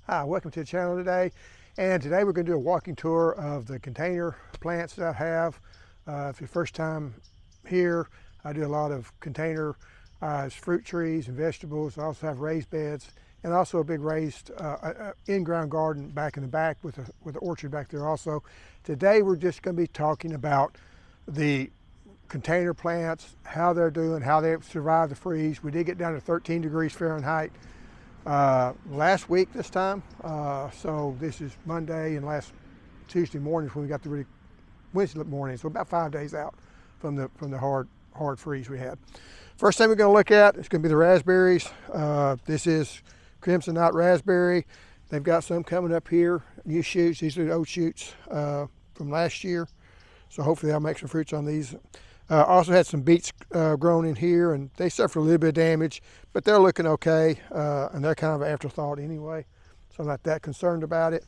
Hi, welcome to the channel today. And today we're going to do a walking tour of the container plants that I have. If it's your first time here, I do a lot of container fruit trees and vegetables. I also have raised beds and also a big raised in-ground garden back in the back with an orchard back there also. Today we're just going to be talking about the container plants, how they're doing, how they've survived the freeze. We did get down to 13 degrees Fahrenheit last week this time, so this is Monday and last Tuesday morning when we got the really Wednesday morning, so about 5 days out from the hard freeze we had. First thing we're going to look at is going to be the raspberries. This is Crimson Night raspberry. They've got some coming up here, new shoots. These are the old shoots from last year, so hopefully I'll make some fruits on these. Also had some beets grown in here, and they suffered a little bit of damage, but they're looking okay, and they're kind of an afterthought anyway, so I'm not that concerned about it.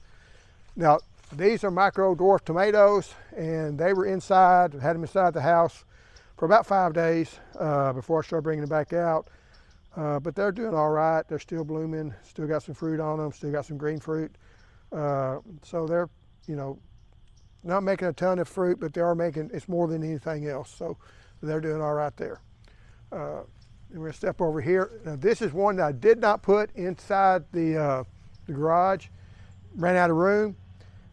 Now, these are micro dwarf tomatoes, and they were inside, had them inside the house for about 5 days before I started bringing them back out, but they're doing all right. They're still blooming, still got some fruit on them, still got some green fruit, so they're, not making a ton of fruit, but they are making, it's more than anything else. So they're doing all right there. And we're gonna step over here. Now this is one that I did not put inside the garage, ran out of room.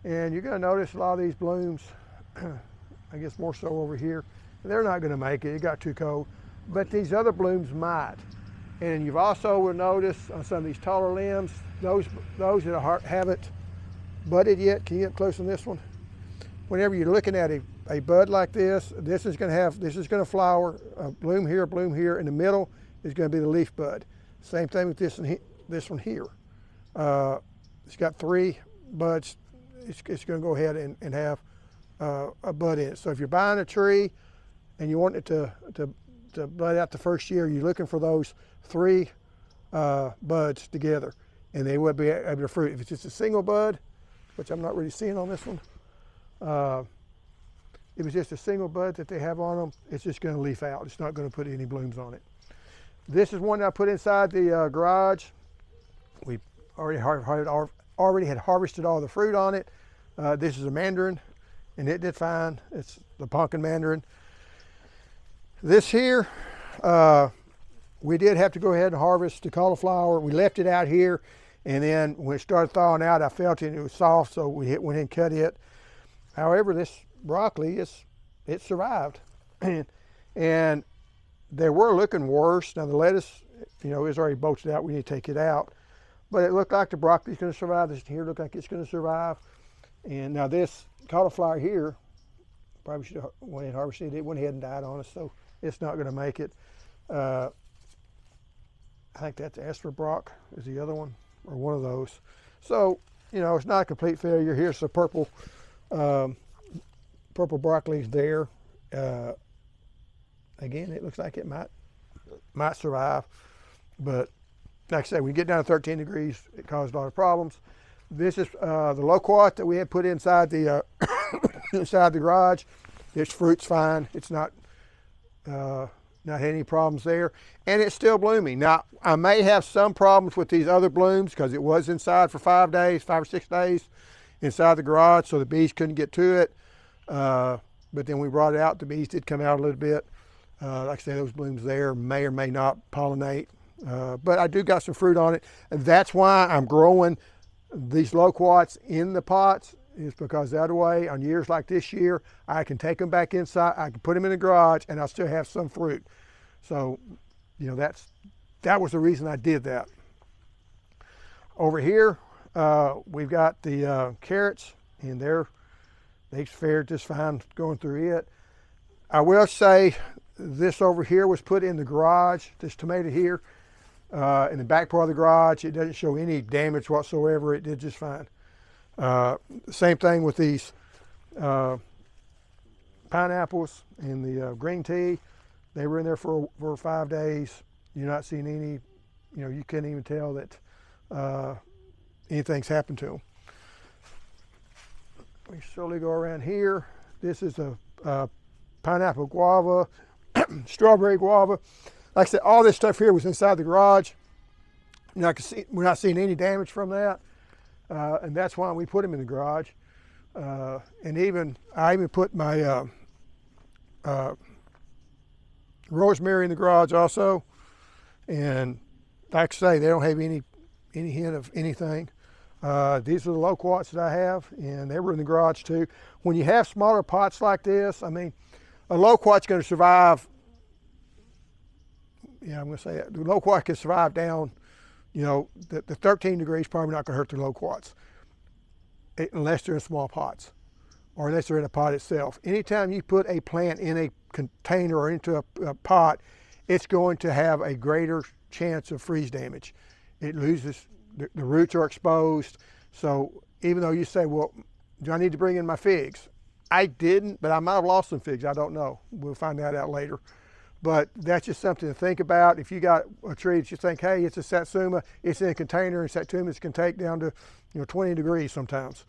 And you're gonna notice a lot of these blooms, I guess more so over here, they're not gonna make it, it got too cold. But these other blooms might. And you've also will notice on some of these taller limbs, those that haven't budded yet. Can you get close on this one? Whenever you're looking at a bud like this is going to flower, bloom here. In the middle is going to be the leaf bud. Same thing with this one here. It's got 3 buds. It's going to go ahead and have a bud in it. So if you're buying a tree and you want it to bud out the first year, you're looking for those 3 buds together, and they would be able to fruit. If it's just a single bud, which I'm not really seeing on this one, if it's just a single bud that they have on them, it's just going to leaf out. It's not going to put any blooms on it. This is one that I put inside the garage. We already had harvested all the fruit on it. This is a mandarin, and it did fine. It's the pumpkin mandarin. This here, we did have to go ahead and harvest the cauliflower. We left it out here, and then when it started thawing out, I felt it, and it was soft, so we went ahead and cut it. However, this broccoli, it survived, and they were looking worse. Now the lettuce, is already bolted out. We need to take it out, but it looked like the broccoli's going to survive. This here looked like it's going to survive. And now this cauliflower here, probably should have went and harvested it. It went ahead and died on us, so it's not going to make it. I think that's Asperbrock is the other one, or one of those. So it's not a complete failure. Here's the purple broccoli's there. Again, it looks like it might survive, but like I said, when you get down to 13 degrees, it caused a lot of problems. This is the loquat that we had put inside the inside the garage. Its fruit's fine. It's not had any problems there, and it's still blooming. Now I may have some problems with these other blooms because it was inside for 5 or 6 days inside the garage, so the bees couldn't get to it. But then we brought it out. The bees did come out a little bit. Like I say, those blooms there may or may not pollinate, but I do got some fruit on it, and that's why I'm growing these loquats in the pots, is because that way on years like this year, I can take them back inside, I can put them in the garage, and I'll still have some fruit. So, that was the reason I did that. Over here, we've got the carrots, and they fared just fine going through it. I will say this over here was put in the garage, this tomato here, in the back part of the garage. It doesn't show any damage whatsoever. It did just fine. Same thing with these pineapples and the green tea. They were in there for 5 days. You're not seeing any, you couldn't even tell that anything's happened to them. We slowly go around here. This is a pineapple guava, strawberry guava. Like I said, all this stuff here was inside the garage. We're not seeing any damage from that. and that's why we put them in the garage. And I even put my rosemary in the garage also. And like I say, they don't have any hint of anything. These are the loquats that I have, and they were in the garage too. When you have smaller pots like this, I mean, a loquat's going to survive. Yeah, I'm going to say that. The loquat can survive down, the 13 degrees probably not going to hurt the loquats unless they're in small pots or unless they're in a pot itself. Anytime you put a plant in a container or into a pot, it's going to have a greater chance of freeze damage. It loses, the roots are exposed. So even though you say, well, do I need to bring in my figs? I didn't, but I might have lost some figs. I don't know. We'll find that out later. But that's just something to think about. If you got a tree that you think, hey, it's a satsuma, it's in a container, and satsumas can take down to 20 degrees sometimes.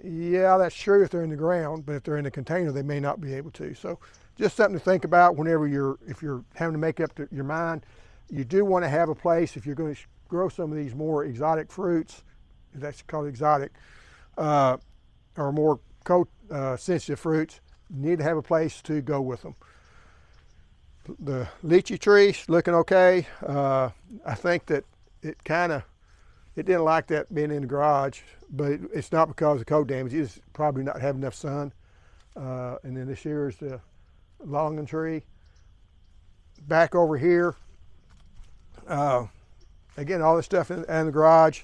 Yeah, that's true if they're in the ground, but if they're in a container, they may not be able to. So just something to think about whenever if you're having to make up your mind. You do want to have a place, if you're going to grow some of these more exotic fruits, that's called exotic, or more cold sensitive fruits, you need to have a place to go with them. The lychee tree's looking okay. I think that it didn't like that being in the garage, but it's not because of cold damage. It's probably not having enough sun. And then this here is the longan tree. Back over here, again, all this stuff in the garage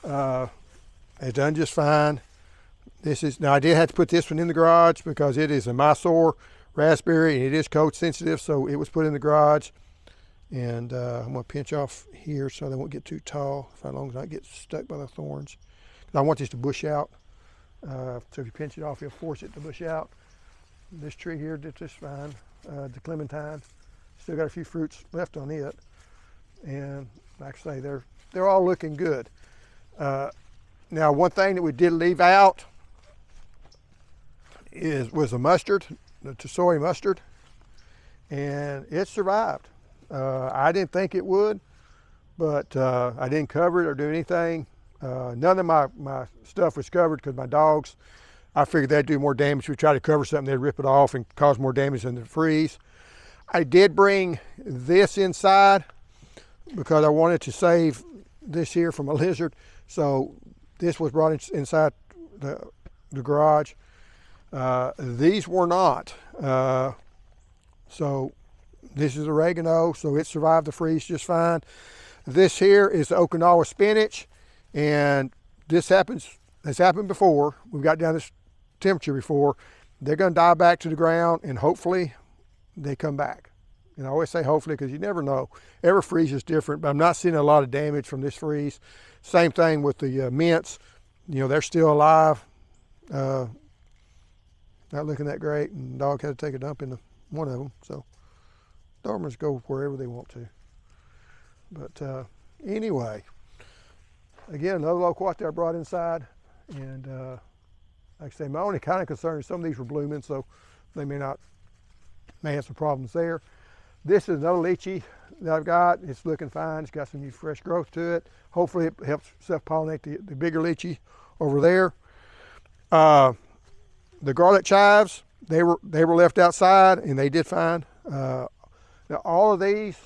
has done just fine. Now I did have to put this one in the garage because it is a Mysore raspberry and it is cold sensitive, so it was put in the garage. And I'm going to pinch off here so they won't get too tall, as long as I get stuck by the thorns. I want this to bush out. So if you pinch it off, you'll force it to bush out. This tree here did just fine. The clementine, still got a few fruits left on it. And like I say, they're all looking good. Now, one thing that we did leave out was a mustard, the soy mustard, and it survived. I didn't think it would, but I didn't cover it or do anything. None of my stuff was covered because my dogs, I figured they'd do more damage. We try to cover something, they'd rip it off and cause more damage than the freeze. I did bring this inside because I wanted to save this here from a lizard. So this was brought inside the garage. These were not. So this is oregano, so it survived the freeze just fine. This here is the Okinawa spinach, and has happened before. We've got down this temperature before. They're going to die back to the ground, and hopefully they come back. And I always say hopefully because you never know. Every freeze is different, but I'm not seeing a lot of damage from this freeze. Same thing with the mints. They're still alive. Not looking that great, and the dog had to take a dump in one of them. So Dobermans go wherever they want to. But anyway, again, another loquat that I brought inside. And like I say, my only kind of concern is some of these were blooming, so they may have some problems there. This is another lychee that I've got. It's looking fine. It's got some new fresh growth to it. Hopefully it helps self-pollinate the bigger lychee over there. The garlic chives, they were left outside and they did fine. Now all of these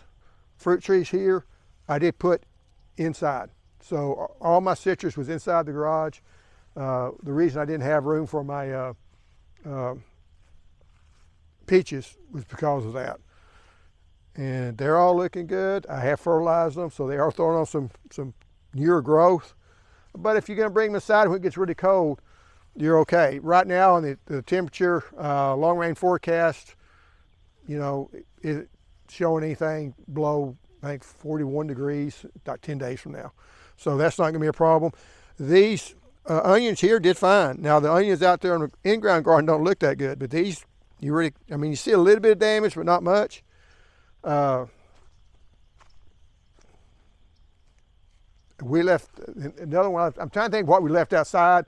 fruit trees here, I did put inside. So all my citrus was inside the garage. The reason I didn't have room for my peaches was because of that. And they're all looking good. I have fertilized them, so they are throwing on some newer growth. But if you're going to bring them inside when it gets really cold, you're okay. Right now, on the temperature, long range forecast, isn't showing anything below, I think, 41 degrees, about 10 days from now. So that's not going to be a problem. These onions here did fine. Now, the onions out there on the in-ground garden don't look that good, but these, you see a little bit of damage, but not much. We left another one. I'm trying to think what we left outside.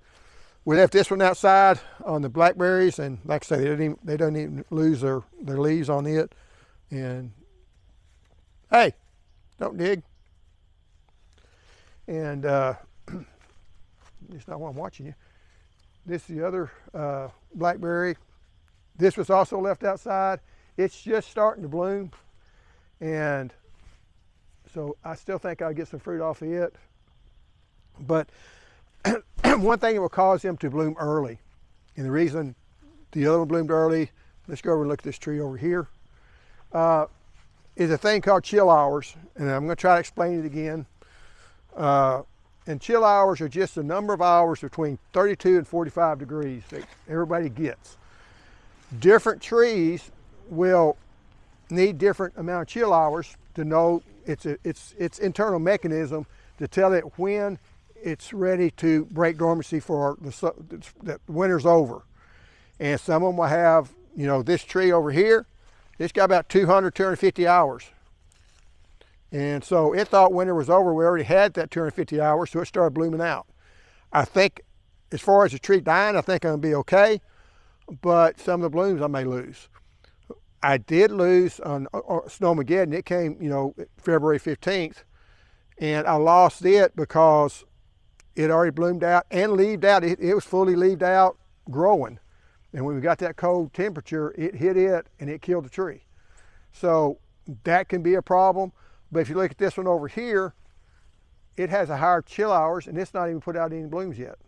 We left this one outside on the blackberries, and like I say, they don't even lose their leaves on it. And hey, don't dig. And It's not while I'm watching you. This is the other blackberry. This was also left outside. It's just starting to bloom, and so I still think I'll get some fruit off of it. But one thing that will cause them to bloom early, and the reason the other one bloomed early, let's go over and look at this tree over here, is a thing called chill hours, and I'm going to try to explain it again. And chill hours are just the number of hours between 32 and 45 degrees that everybody gets. Different trees will need different amount of chill hours to know its internal mechanism to tell it when it's ready to break dormancy for that winter's over. And some of them will have, you know, this tree over here, it's got about 200, 250 hours. And so it thought winter was over. We already had that 250 hours, so it started blooming out. I think as far as the tree dying, I think I'm gonna be okay, but some of the blooms I may lose. I did lose on Snowmageddon. It came, you know, February 15th, and I lost it because it already bloomed out and leaved out. It was fully leaved out, growing. And when we got that cold temperature, it hit it and it killed the tree. So that can be a problem. But if you look at this one over here, it has a higher chill hours, and it's not even put out any blooms yet.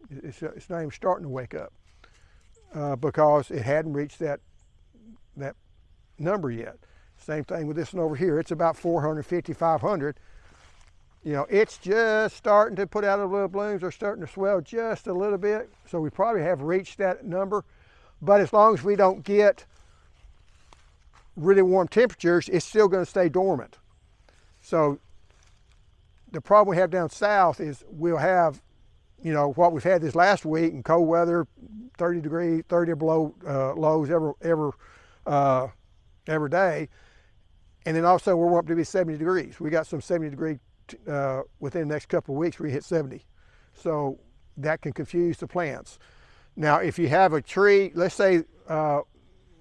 It's not even starting to wake up because it hadn't reached that number yet. Same thing with this one over here. It's about 450, 500. You know, it's just starting to put out a little blooms. They're starting to swell just a little bit. So we probably have reached that number. But as long as we don't get really warm temperatures, it's still going to stay dormant. So the problem we have down south is we'll have, you know, what we've had this last week in cold weather, 30 degree, 30 or below lows every day. And then also we're up to be 70 degrees. We got some 70 degree within the next couple of weeks we hit 70. So that can confuse the plants. Now, if you have a tree, let's say, well,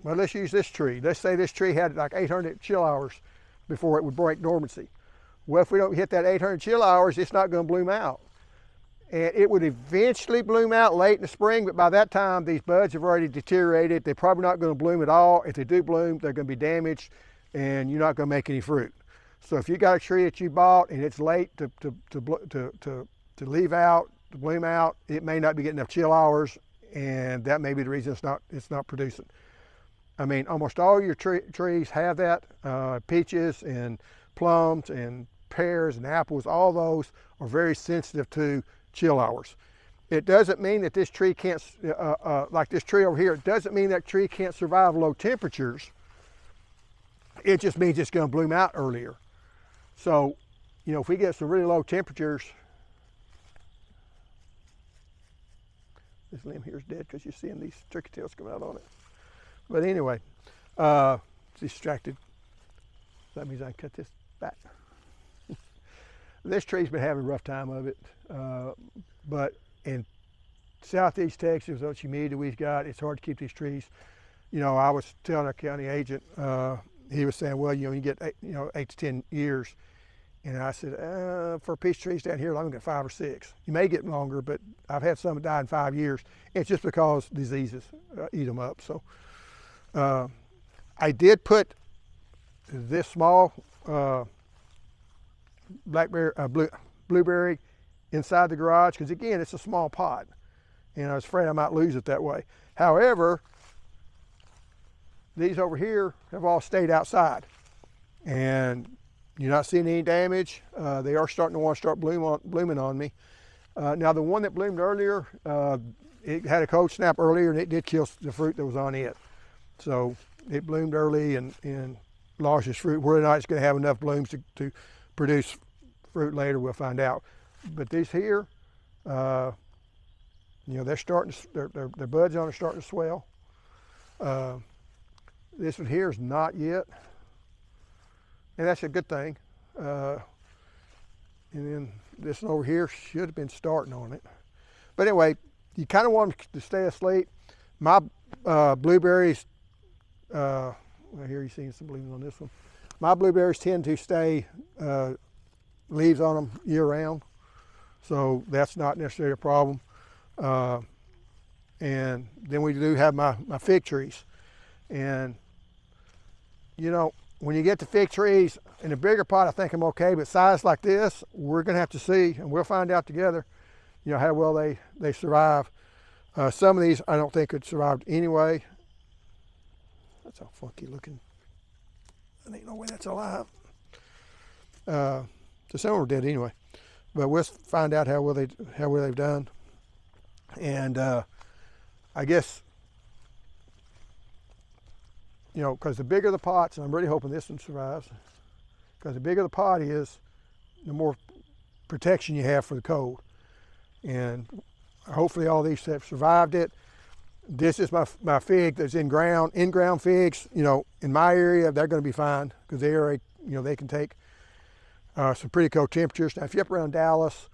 let's use this tree. Let's say this tree had like 800 chill hours before it would break dormancy. Well, if we don't hit that 800 chill hours, it's not going to bloom out. And it would eventually bloom out late in the spring, but by that time, these buds have already deteriorated. They're probably not going to bloom at all. If they do bloom, they're going to be damaged, and you're not going to make any fruit. So if you got a tree that you bought and it's late to leave out, to bloom out, it may not be getting enough chill hours, and that may be the reason it's not producing. I mean, almost all your trees have that. Peaches and plums and pears and apples, all those are very sensitive to chill hours. It doesn't mean that this tree can't, like this tree over here, it doesn't mean that tree can't survive low temperatures. It just means it's going to bloom out earlier. So, you know, if we get some really low temperatures, this limb here is dead because you're seeing these turkey tails come out on it. But anyway, it's distracted. That means I can cut this back. This tree's been having a rough time of it, but in southeast Texas, with the humidity we've got, it's hard to keep these trees. You know, I was telling our county agent, he was saying, well, you know, you get 8 to 10 years. And I said, for peach trees down here, I'm gonna get 5 or 6. You may get longer, but I've had some that died in 5 years. It's just because diseases eat them up. So I did put this small blueberry inside the garage because, again, it's a small pot, and I was afraid I might lose it that way. However, these over here have all stayed outside, and you're not seeing any damage. They are starting to want to start blooming on me. Now, the one that bloomed earlier, it had a cold snap earlier, and it did kill the fruit that was on it. So it bloomed early and lost its fruit. Whether or not it's going to have enough blooms to produce fruit later, we'll find out. But these here, you know, they're starting to, their buds on are starting to swell. This one here is not yet, and that's a good thing. And then this one over here should have been starting on it. But anyway, you kind of want them to stay asleep. My blueberries, well, here you're seeing some blooms on this one. My blueberries tend to stay leaves on them year round. so that's not necessarily a problem. And then we do have my fig trees. And you know, when you get the fig trees in a bigger pot, I think I'm okay, but size like this, we're gonna have to see, and we'll find out together, you know, how well they survive. Some of these I don't think could survive anyway. That's a funky looking, there ain't no way that's alive. So some of them are dead anyway, but we'll find out how well they've done. And I guess, you know, because the bigger the pots, and I'm really hoping this one survives, because the bigger the pot is, the more protection you have for the cold. And hopefully all these have survived it. This is my fig that's in ground figs. You know, in my area, they're going to be fine because they are, you know, they can take some pretty cold temperatures. Now, if you're up around Dallas,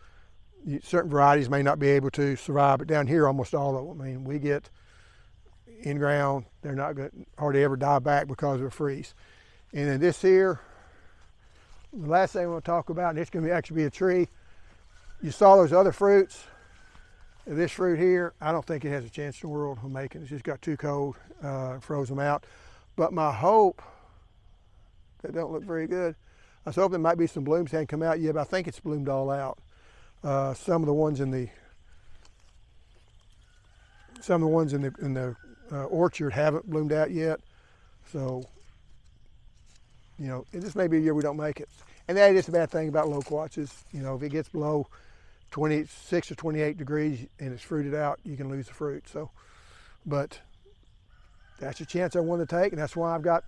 certain varieties may not be able to survive, but down here, almost all of them. I mean, we get in ground, they're not going to hardly ever die back because of a freeze. And then this here, the last thing I want to talk about, and it's going to actually be a tree. You saw those other fruits. This fruit here, I don't think it has a chance in the world of making it. It's just got too cold, froze them out. But my hope, that don't look very good. I was hoping there might be some blooms that hadn't come out yet, but I think it's bloomed all out. Some of the ones in the orchard haven't bloomed out yet. So, you know, this may be a year we don't make it. And that is the bad thing about loquats is, you know, if it gets below 26 or 28 degrees and it's fruited out, you can lose the fruit. So, but that's a chance I want to take, and that's why I've got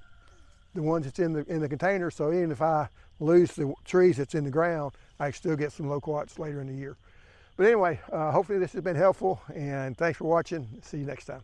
the ones that's in the container. So even if I lose the trees that's in the ground, I can still get some loquats later in the year. But anyway, hopefully this has been helpful, and thanks for watching. See you next time.